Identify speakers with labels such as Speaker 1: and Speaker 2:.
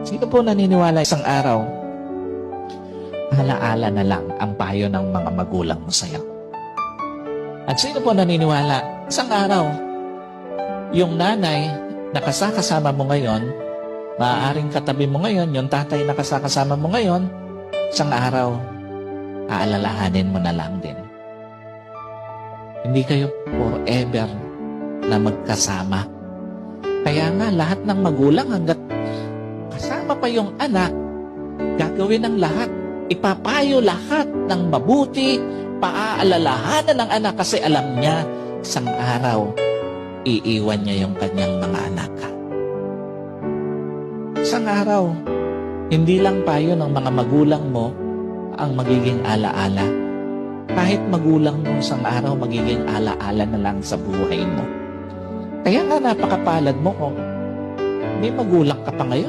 Speaker 1: Sino po naniniwala isang araw, alaala na lang ang payo ng mga magulang mo sa'yo? At sino po naniniwala, isang araw, yung nanay na kasama mo ngayon, maaaring katabi mo ngayon, yung tatay na kasama mo ngayon, isang araw, aalalahanin mo na lang din. Hindi kayo forever na magkasama. Kaya nga, lahat ng magulang hanggat kasama pa yung anak, gagawin ng lahat. Ipapayo lahat ng mabuti, paaalalahanan ng anak kasi alam niya, isang araw, iiwan niya yung kanyang mga anak. Isang araw, hindi lang payo ng mga magulang mo ang magiging alaala. Kahit magulang mo isang araw, magiging alaala na lang sa buhay mo. Kaya nga napakapalad mo kung may magulang ka pa ngayon